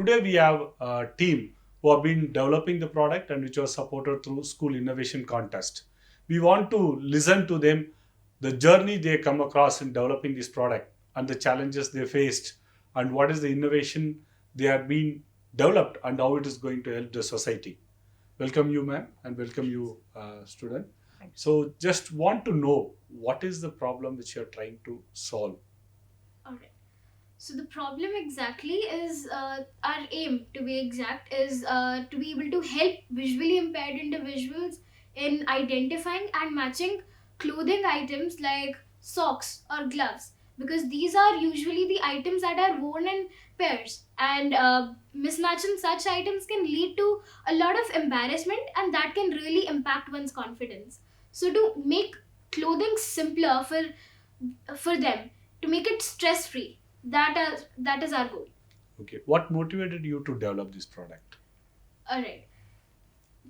today we have a team who have been developing the product and which was supported through school innovation contest. We want to listen to them, the journey they come across in developing this product and the challenges they faced and what is the innovation they have been developed and how it is going to help the society. Welcome you, ma'am, and welcome you, student. So, just want to know what is the problem which you are trying to solve. All right. So the problem exactly is our aim, to be exact, is to be able to help visually impaired individuals in identifying and matching clothing items like socks or gloves, because these are usually the items that are worn in pairs, and mismatching such items can lead to a lot of embarrassment, and that can really impact one's confidence. So to make clothing simpler for them, to make it stress free, that is our goal. Okay, what motivated you to develop this product? All right.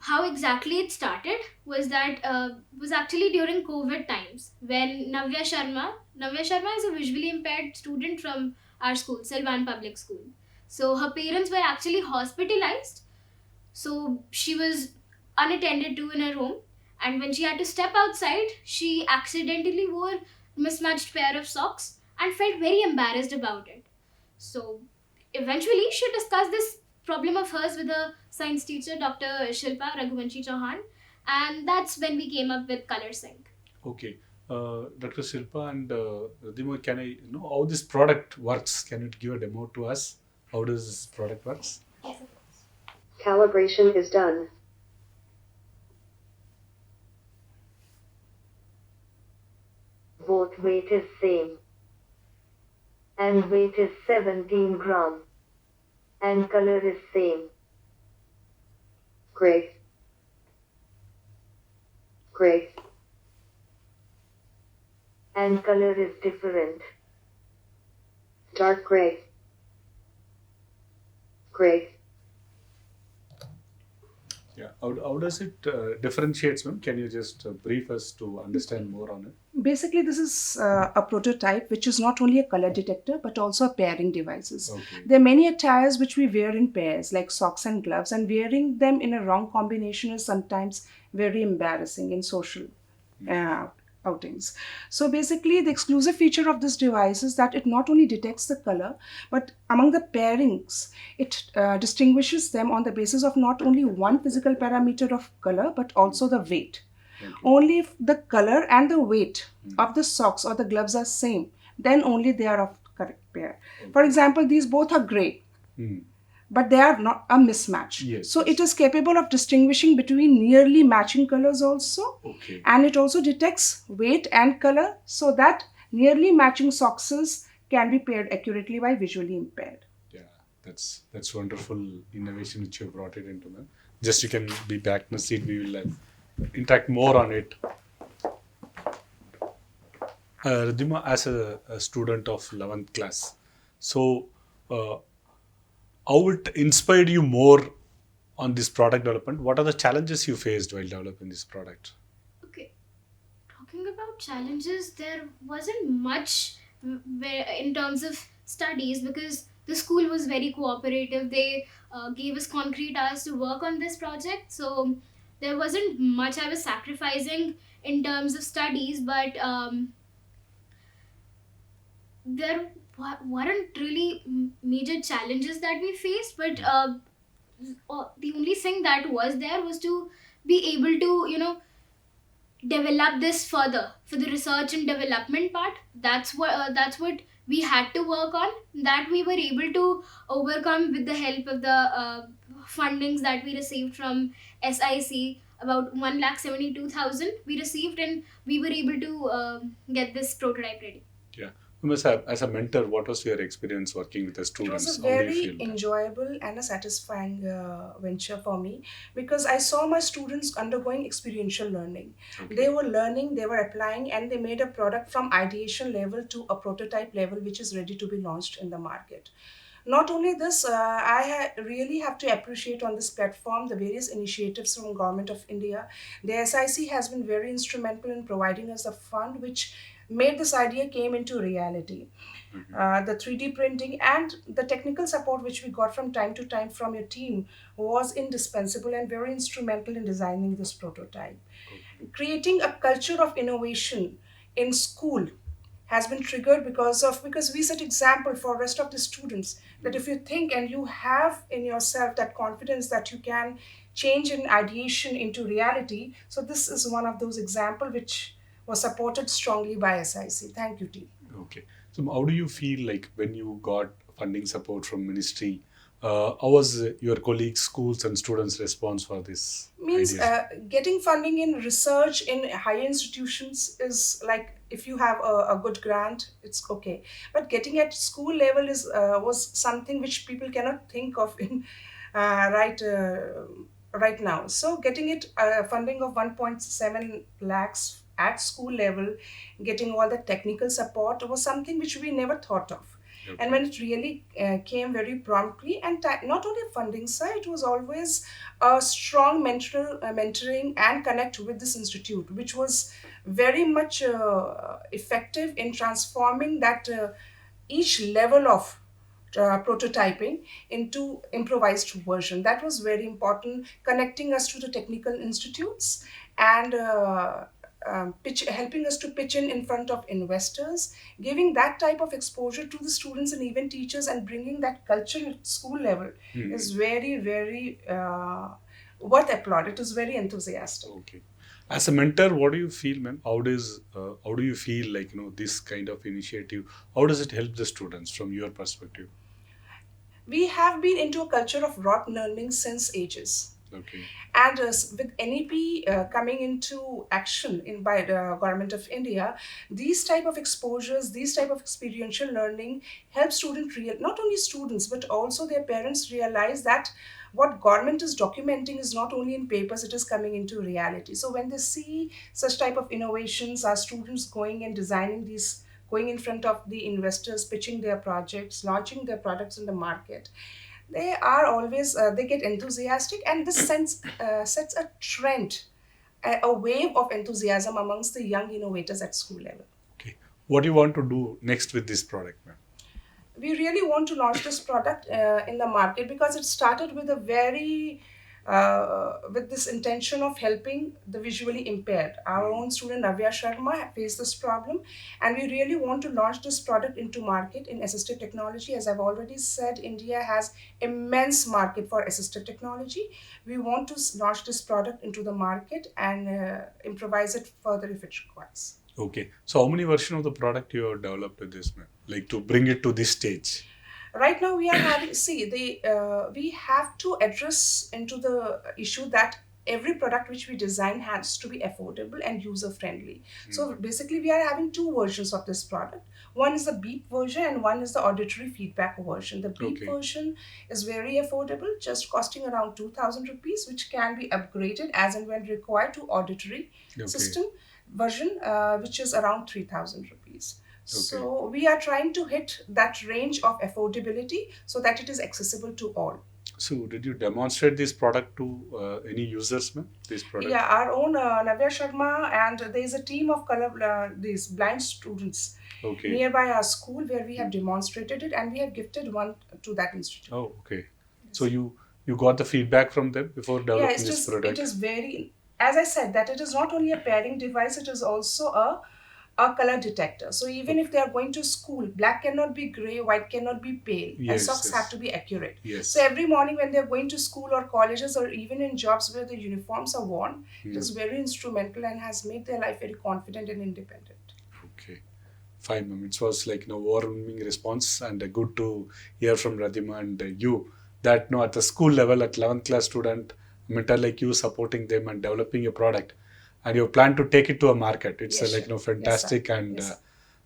How exactly it started was actually during COVID times, when Navya Sharma is a visually impaired student from our school, Silvan Public School. So her parents were actually hospitalized, so she was unattended to in her home, and when she had to step outside, she accidentally wore mismatched pair of socks and felt very embarrassed about it. So eventually she discussed this problem of hers with a science teacher, Dr. Shilpa Raghuvanshi Chauhan, and that's when we came up with Color Sync. Okay, Dr. Shilpa and Ridhima, can I know how this product works? Can you give a demo to us? How does this product works? Yes, of course. Calibration is done. Both weight is same. And weight is 17 gram. And color is same. Gray. Gray. And color is different. Dark gray. Gray. Yeah, how does it differentiates, ma'am? Can you just brief us to understand more on it? Basically, this is a prototype which is not only a color detector but also a pairing devices. Okay. There are many attires which we wear in pairs, like socks and gloves, and wearing them in a wrong combination is sometimes very embarrassing in social uh, outings. So basically, the exclusive feature of this device is that it not only detects the color, but among the pairings, it distinguishes them on the basis of not only one physical parameter of color but also the weight. Okay. Only if the color and the weight of the socks or the gloves are same, then only they are of correct pair. For example, these both are gray, Hmm. but they are not a mismatch. Yes, So yes. it is capable of distinguishing between nearly matching colors also. Okay. And it also detects weight and color so that nearly matching socks can be paired accurately by visually impaired. Yeah, that's wonderful innovation which you brought it into, ma'am. Just you can be back in the seat. We will interact more on it. Ridhima, as a student of 11th class, so uh, how it inspired you more on this product development? What are the challenges you faced while developing this product? Okay, talking about challenges, there wasn't much in terms of studies, because the school was very cooperative. They gave us concrete hours to work on this project, so there wasn't much I was sacrificing in terms of studies, but there weren't really major challenges that we faced, but the only thing that was there was to be able to, develop this further for the research and development part. That's what we had to work on, that we were able to overcome with the help of the fundings that we received from SIC. About 1,72,000 we received, and we were able to get this prototype ready. Yeah. As a mentor, what was your experience working with the It was students? a How do you very feel that? enjoyable and a satisfying venture for me because I saw my students undergoing experiential learning. Okay. They were learning, they were applying, and they made a product from ideation level to a prototype level which is ready to be launched in the market. Not only this, really have to appreciate on this platform the various initiatives from Government of India. The SIC has been very instrumental in providing us a fund which made this idea came into reality. The 3D printing and the technical support which we got from time to time from your team was indispensable and very instrumental in designing this prototype. Creating a culture of innovation in school has been triggered because we set example for rest of the students that if you think and you have in yourself that confidence that you can change an ideation into reality. So this is one of those example which was supported strongly by SIC. Thank you, team. Okay. So how do you feel like when you got funding support from ministry? How was your colleagues, schools, and students' response for this Means ideas? getting funding in research in higher institutions is like if you have a good grant, it's okay. But getting at school level is was something which people cannot think of in right right now. So getting it funding of 1.7 lakhs at school level, getting all the technical support was something which we never thought of. And when it really came very promptly, and not only funding side, it was always a strong mentoring and connect with this institute, which was very much effective in transforming that each level of prototyping into improvised version. That was very important, connecting us to the technical institutes and helping us to pitch in front of investors, giving that type of exposure to the students and even teachers, and bringing that culture at school level is very, very worth applaud. It is very enthusiastic. Okay. As a mentor, what do you feel, ma'am? How do you feel like this kind of initiative? How does it help the students from your perspective? We have been into a culture of rote learning since ages. Okay. And with NEP coming into action by the government of India, these type of exposures, these type of experiential learning help not only students but also their parents realize that what government is documenting is not only in papers, it is coming into reality. So when they see such type of innovations, our students going and designing these, going in front of the investors, pitching their projects, launching their products in the market, they are always they get enthusiastic, and this sets a trend, a wave of enthusiasm amongst the young innovators at school level. Okay. What do you want to do next with this product, ma'am? We really want to launch this product in the market because it started with a very with this intention of helping the visually impaired. Our own student Navya Sharma faced this problem, and we really want to launch this product into market in assistive technology. As I've already said, India has immense market for assistive technology. We want to launch this product into the market and improvise it further if it requires. Okay. So how many versions of the product you have developed with this, ma'am? Like to bring it to this stage? Right now we are having we have to address into the issue that every product which we design has to be affordable and user friendly. So basically we are having two versions of this product. One is the beep version and one is the auditory feedback version. The beep Okay. version is very affordable, just costing around 2000 rupees, which can be upgraded as and when required to auditory Okay. system version, which is around 3000 rupees. So we are trying to hit that range of affordability so that it is accessible to all. So did you demonstrate this product to any users, ma'am? This product? Yeah, our own Navya Sharma, and there is a team of these blind students Okay. nearby our school where we have demonstrated it, and we have gifted one to that institute. Oh, okay. So you got the feedback from them before Yeah, developing it's this just product? it is very, as I said, that it is not only a pairing device, it is also a color detector. So even if they are going to school, black cannot be gray, white cannot be pale, and Yes, socks yes. have to be accurate. Yes. So every morning when they are going to school or colleges or even in jobs where the uniforms are worn, it is very instrumental and has made their life very confident and independent. Okay. Fine, ma'am. It was like overwhelming response, and good to hear from Radhima and you that at the school level, at 11th class student, mentor like you supporting them and developing a product, and you plan to take it to a market. It's Yes, like sir. fantastic, Yes, sir. and Yes,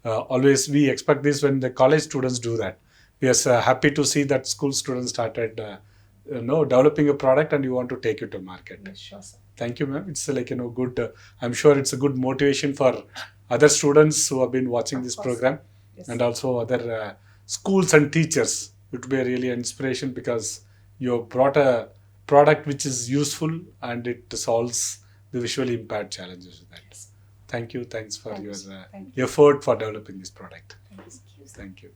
always we expect this when the college students do that. We are happy to see that school students started developing a product, and you want to take it to market. Yes, sure, sir. Thank you, ma'am. It's like good. I'm sure it's a good motivation for other students who have been watching Of this course. program, Yes. and also other schools and teachers It would be a really inspiration because you have brought a product which is useful and it solves the visually impaired challenges with that. Yes. Thank you. Thanks for Thank you, your sir. Thank you. effort for developing this product. Thank you. Thank you.